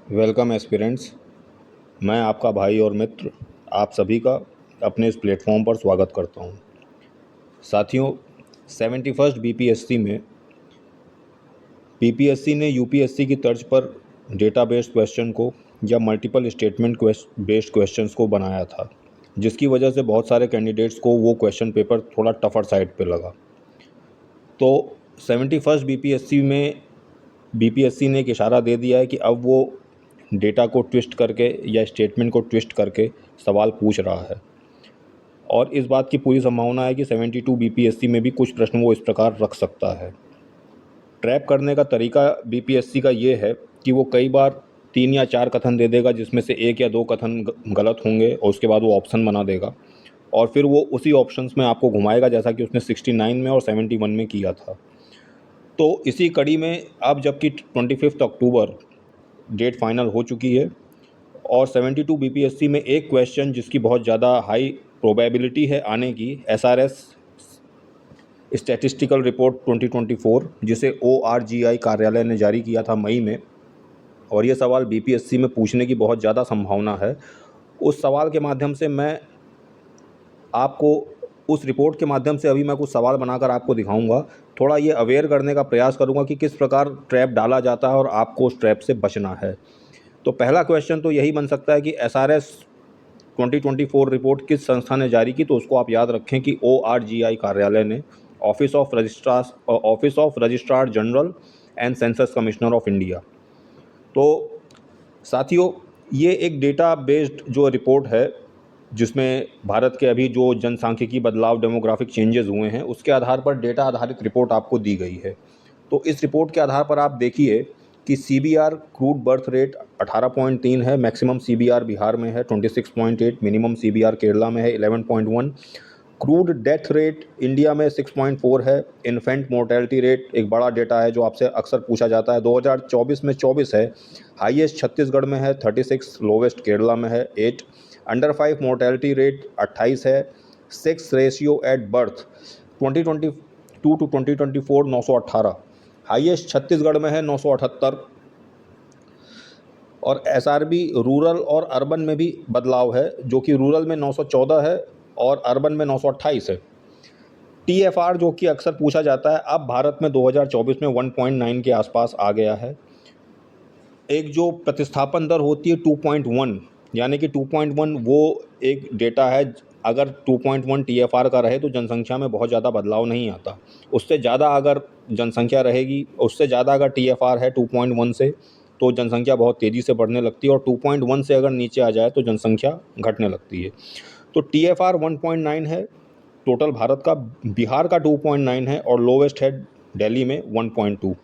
Welcome aspirants. मैं आपका भाई और मित्र आप सभी का अपने इस प्लेटफॉर्म पर स्वागत करता हूं। साथियों, 71st बीपीएससी में बीपीएससी ने यूपीएससी की तर्ज पर डेटा बेस्ड क्वेश्चन को या मल्टीपल स्टेटमेंट बेस्ड क्वेश्चंस को बनाया था, जिसकी वजह से बहुत सारे कैंडिडेट्स को वो क्वेश्चन पेपर थोड़ा टफर साइड पे लगा। तो 71st बीपीएससी में बीपीएससी ने एक इशारा दे दिया है कि अब वो डेटा को ट्विस्ट करके या स्टेटमेंट को ट्विस्ट करके सवाल पूछ रहा है, और इस बात की पूरी संभावना है कि 72 बीपीएससी में भी कुछ प्रश्न वो इस प्रकार रख सकता है। ट्रैप करने का तरीका बीपीएससी का ये है कि वो कई बार 3 या 4 कथन दे देगा, जिसमें से 1 या 2 कथन गलत होंगे, और उसके बाद वो ऑप्शन बना देगा और फिर वो उसी ऑप्शंस में आपको घुमाएगा, जैसा कि उसने 69 में और 71 में किया था। तो इसी कड़ी में अब जबकि 25 अक्टूबर डेट फाइनल हो चुकी है और 72 बीपीएससी में एक क्वेश्चन जिसकी बहुत ज़्यादा हाई प्रोबेबिलिटी है आने की, एसआरएस स्टैटिस्टिकल रिपोर्ट 2024, जिसे ओआरजीआई कार्यालय ने जारी किया था मई में, और ये सवाल बीपीएससी में पूछने की बहुत ज़्यादा संभावना है। उस सवाल के माध्यम से मैं आपको उस रिपोर्ट के माध्यम से अभी मैं कुछ सवाल बनाकर आपको दिखाऊंगा। थोड़ा ये अवेयर करने का प्रयास करूंगा कि किस प्रकार ट्रैप डाला जाता है और आपको उस ट्रैप से बचना है। तो पहला क्वेश्चन तो यही बन सकता है कि एसआरएस 2024 रिपोर्ट किस संस्था ने जारी की। तो उसको आप याद रखें कि ओआरजीआई कार्यालय ने, office of registrar general and census commissioner of India. तो साथियों, ये एक डेटा बेस्ड जो रिपोर्ट है, जिसमें भारत के अभी जो जनसांख्यिकी बदलाव, डेमोग्राफिक चेंजेस हुए हैं, उसके आधार पर डेटा आधारित रिपोर्ट आपको दी गई है। तो इस रिपोर्ट के आधार पर आप देखिए कि सीबीआर क्रूड बर्थ रेट 18.3 है, मैक्सिमम सीबीआर बिहार में है 26.8, मिनिमम सीबीआर केरला में है 11.1। क्रूड डेथ रेट इंडिया में 6.4 है। इन्फेंट मोर्टेलिटी रेट एक बड़ा डेटा है जो आपसे अक्सर पूछा जाता है, 2024 में 24 है। हाईएस्ट छत्तीसगढ़ में है 36, लोवेस्ट केरला में है 8। अंडर 5 मोर्टेलिटी रेट 28 है। Sex ratio at birth 2022 to 2024 918, highest Chhattisgarh में है 978। और एसआरबी रूरल और अर्बन में भी बदलाव है, जो कि रूरल में 914 है और अर्बन में 928 है। टीएफआर जो कि अक्सर पूछा जाता है, अब भारत में 2024 में 1.9 के आसपास आ गया है। एक जो प्रतिस्थापन दर होती है 2.1, यानी कि 2.1 वो एक डेटा है, अगर 2.1 टीएफआर का रहे तो जनसंख्या में बहुत ज़्यादा बदलाव नहीं आता। उससे ज़्यादा अगर जनसंख्या रहेगी, उससे ज़्यादा अगर टीएफआर है 2.1 से, तो जनसंख्या बहुत तेज़ी से बढ़ने लगती है, और 2.1 से अगर नीचे आ जाए तो जनसंख्या घटने लगती है। तो टीएफआर 1.9 है टोटल भारत का, बिहार का 2.9 है और लोवेस्ट है दिल्ली में 1.2।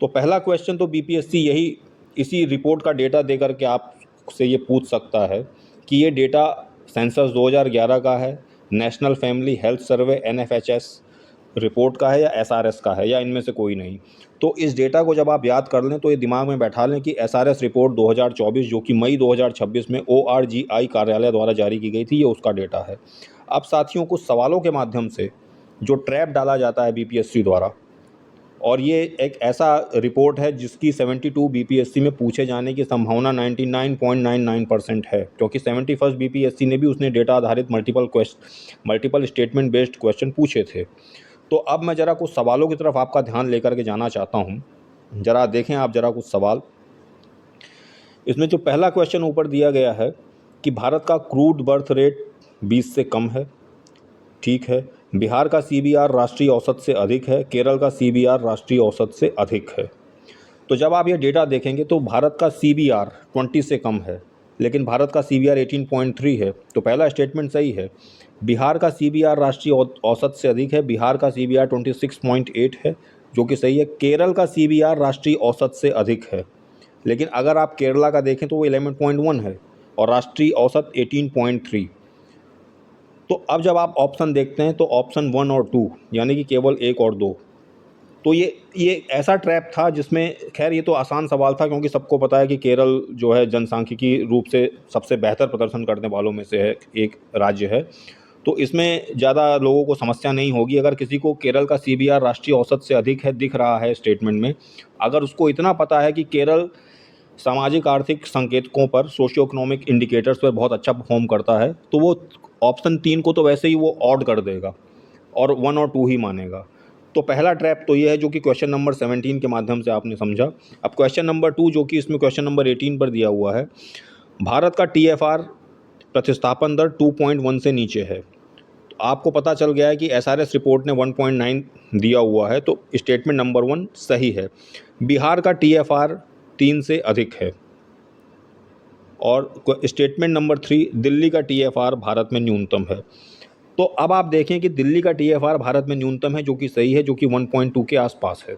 तो पहला क्वेश्चन तो बीपीएससी यही इसी रिपोर्ट का डेटा दे करके आपसे ये पूछ सकता है कि ये डेटा सेंसस 2011 का है, national family health survey NFHS report का है, या एसआरएस का है, या इनमें से कोई नहीं। तो इस डेटा को जब आप याद कर लें तो ये दिमाग में बैठा लें कि एसआरएस रिपोर्ट 2024, जो कि मई 2026 में ओआरजीआई कार्यालय द्वारा जारी की गई थी, ये उसका डेटा है। अब साथियों, कुछ सवालों के माध्यम से जो ट्रैप डाला जाता है बीपीएससी द्वारा, और ये एक ऐसा रिपोर्ट है जिसकी 72 बीपीएससी में पूछे जाने की संभावना 99.99% है, क्योंकि 71st बीपीएससी ने भी उसने डेटा आधारित मल्टीपल स्टेटमेंट बेस्ड क्वेश्चन पूछे थे। तो अब मैं ज़रा कुछ सवालों की तरफ आपका ध्यान लेकर के जाना चाहता हूँ। ज़रा देखें आप ज़रा कुछ सवाल। इसमें जो पहला क्वेश्चन ऊपर दिया गया है कि भारत का क्रूड बर्थ रेट 20 से कम है, ठीक है। बिहार का सीबीआर राष्ट्रीय औसत से अधिक है, केरल का सीबीआर राष्ट्रीय औसत से अधिक है। तो जब आप ये डेटा देखेंगे तो भारत का सीबीआर 20 से कम है, लेकिन भारत का सीबीआर 18.3 है। तो पहला स्टेटमेंट सही है। बिहार का सीबीआर राष्ट्रीय औसत से अधिक है, बिहार का सीबीआर 26.8 है, जो कि सही है। केरल का सीबीआर राष्ट्रीय औसत से अधिक है, लेकिन अगर आप केरला का देखें तो वो 11.1 है और राष्ट्रीय औसत 18.3। तो अब जब आप ऑप्शन देखते हैं तो ऑप्शन 1 और 2, यानी कि केवल 1 और 2, तो ये ऐसा ट्रैप था जिसमें, खैर ये तो आसान सवाल था क्योंकि सबको पता है कि केरल जो है जनसांख्यिकी रूप से सबसे बेहतर प्रदर्शन करने वालों में से है, एक राज्य है। तो इसमें ज़्यादा लोगों को समस्या नहीं होगी। अगर किसी को केरल का सीबीआर राष्ट्रीय औसत से अधिक है दिख रहा है स्टेटमेंट में, अगर उसको इतना पता है कि केरल सामाजिक आर्थिक संकेतकों पर, सोशियो इकोनॉमिक इंडिकेटर्स पर बहुत अच्छा परफॉर्म करता है, तो वो ऑप्शन 3 को तो वैसे ही वो ऑड कर देगा और 1 और 2 ही मानेगा। तो पहला ट्रैप तो ये है जो कि क्वेश्चन नंबर 17 के माध्यम से आपने समझा। अब क्वेश्चन नंबर 2 जो कि इसमें क्वेश्चन नंबर 18 पर दिया हुआ है, भारत का TFR प्रतिस्थापन दर 2.1 से नीचे है। तो आपको पता चल गया है कि SRS रिपोर्ट ने 1.9 दिया हुआ है, तो स्टेटमेंट नंबर 1 सही है। बिहार का TFR 3 से अधिक है। और स्टेटमेंट नंबर 3, दिल्ली का TFR भारत में न्यूनतम है। तो अब आप देखें कि दिल्ली का TFR भारत में न्यूनतम है, जो कि सही है, जो कि 1.2 के आसपास है।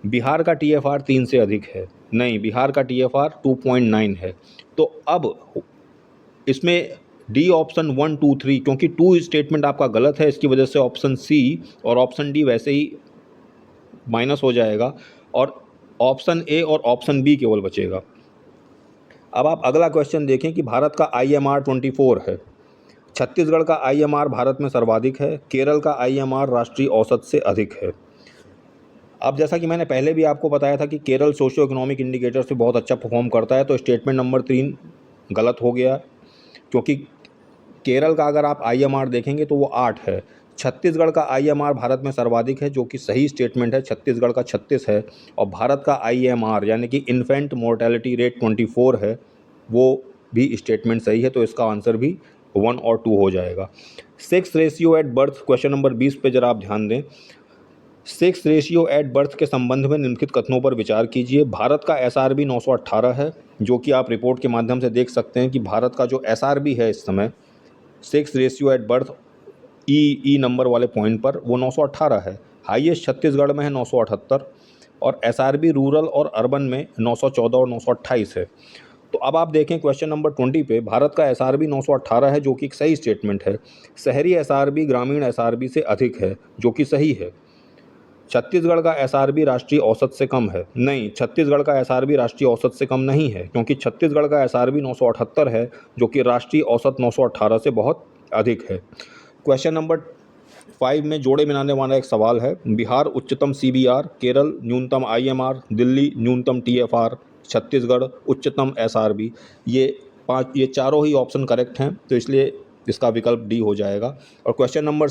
बिहार का TFR 3 से अधिक है, नहीं, बिहार का TFR 2.9 है। तो अब इसमें डी ऑप्शन 1, 2, 3, क्योंकि 2 स्टेटमेंट आपका गलत है, इसकी वजह से ऑप्शन सी और ऑप्शन डी वैसे ही माइनस हो जाएगा और ऑप्शन ए और ऑप्शन बी केवल बचेगा। अब आप अगला क्वेश्चन देखें कि भारत का IMR 24 है, छत्तीसगढ़ का IMR भारत में सर्वाधिक है, केरल का IMR राष्ट्रीय औसत से अधिक है। अब जैसा कि मैंने पहले भी आपको बताया था कि केरल सोशियो इकोनॉमिक इंडिकेटर से बहुत अच्छा परफॉर्म करता है, तो स्टेटमेंट नंबर 3 गलत हो गया, क्योंकि केरल का अगर आप IMR देखेंगे तो वो 8 है। छत्तीसगढ़ का IMR भारत में सर्वाधिक है, जो कि सही स्टेटमेंट है, छत्तीसगढ़ का 36 है। और भारत का IMR यानी कि इन्फेंट मोर्टेलिटी रेट 24 है, वो भी स्टेटमेंट सही है, तो इसका आंसर भी 1 और 2 हो जाएगा। Sex ratio at birth, question number 20 पे जरा आप ध्यान दें। सेक्स रेशियो एट बर्थ के संबंध में निम्नलिखित कथनों पर विचार कीजिए। भारत का SRB 918 है, जो कि आप रिपोर्ट के माध्यम से देख सकते हैं कि भारत का जो SRB है इस समय, sex ratio at birth E number वाले पॉइंट पर, वो 918 है। हाईएस्ट छत्तीसगढ़ में है 978, और SRB रूरल और अर्बन में 914 और 928 है। तो अब आप देखें क्वेश्चन नंबर 20 पे, भारत का SRB 918 है, जो कि एक सही स्टेटमेंट है। शहरी SRB ग्रामीण SRB से अधिक है, जो कि सही है। छत्तीसगढ़ का SRB राष्ट्रीय औसत से कम है, नहीं, छत्तीसगढ़ का SRB राष्ट्रीय औसत से कम नहीं है, क्योंकि छत्तीसगढ़ का SRB 978 है, जो कि राष्ट्रीय औसत 918 से बहुत अधिक है। क्वेश्चन नंबर 5 में जोड़े बनाने वाला एक सवाल है। बिहार उच्चतम CBR, केरल न्यूनतम IMR, दिल्ली न्यूनतम TFR, छत्तीसगढ़ उच्चतम SRB, ये चारों ही ऑप्शन करेक्ट हैं, तो इसलिए इसका विकल्प डी हो जाएगा। और क्वेश्चन नंबर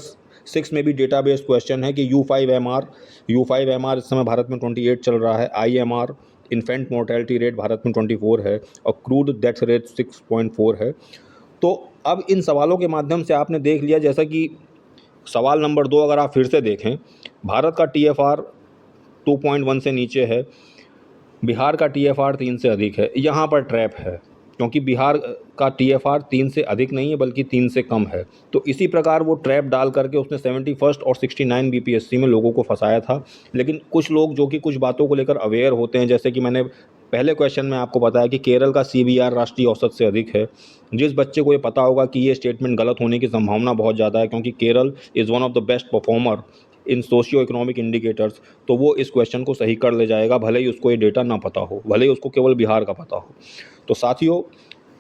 6 में भी डेटाबेस क्वेश्चन है कि U5MR इस समय भारत में 28 चल रहा है, IMR infant mortality rate Bharat में 24 है, और क्रूड डेथ रेट 6.4 है। तो अब इन सवालों के माध्यम से आपने देख लिया, जैसा कि सवाल नंबर 2 अगर आप फिर से देखें, भारत का TFR 2.1 से नीचे है, बिहार का TFR 3 से अधिक है। यहाँ पर ट्रैप है, क्योंकि बिहार का TFR 3 से अधिक नहीं है बल्कि 3 से कम है। तो इसी प्रकार वो ट्रैप डाल करके उसने 71st और 69 BPSC में लोगों को फंसाया था। लेकिन कुछ लोग जो कि कुछ बातों को लेकर अवेयर होते हैं, जैसे कि मैंने पहले क्वेश्चन में आपको बताया कि केरल का CBR राष्ट्रीय औसत से अधिक है, जिस बच्चे को ये पता होगा कि ये स्टेटमेंट गलत होने की संभावना बहुत ज़्यादा है, क्योंकि Kerala is one of the best performer in socio economic indicators, तो वो इस क्वेश्चन को सही कर ले जाएगा, भले ही उसको ये डेटा ना पता हो, भले ही उसको केवल बिहार का पता हो। तो साथियों,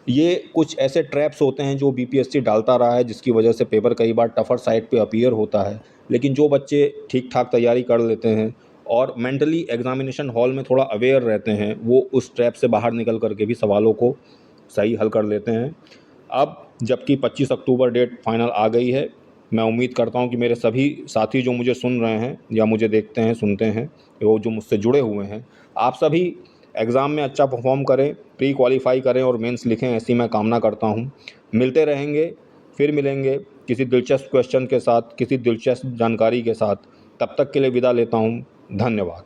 ये कुछ ऐसे ट्रैप्स होते हैं जो BPSC डालता रहा है, जिसकी वजह से पेपर कई बार टफ़र साइड पे अपीयर होता है। लेकिन जो बच्चे ठीक ठाक तैयारी कर लेते हैं और मेंटली एग्जामिनेशन हॉल में थोड़ा अवेयर रहते हैं, वो उस ट्रैप से बाहर निकल करके भी सवालों को सही हल कर लेते हैं। अब जबकि 25 अक्टूबर डेट फाइनल आ गई है, मैं उम्मीद करता हूं कि मेरे सभी साथी जो मुझे सुन रहे हैं या मुझे देखते हैं, सुनते हैं, वो जो मुझसे जुड़े हुए हैं, आप सभी एग्ज़ाम में अच्छा परफॉर्म करें, प्री क्वालिफाई करें और मेंस लिखें, ऐसी मैं कामना करता हूं। मिलते रहेंगे, फिर मिलेंगे किसी दिलचस्प क्वेश्चन के साथ, किसी दिलचस्प जानकारी के साथ। तब तक के लिए विदा लेता हूं। धन्यवाद।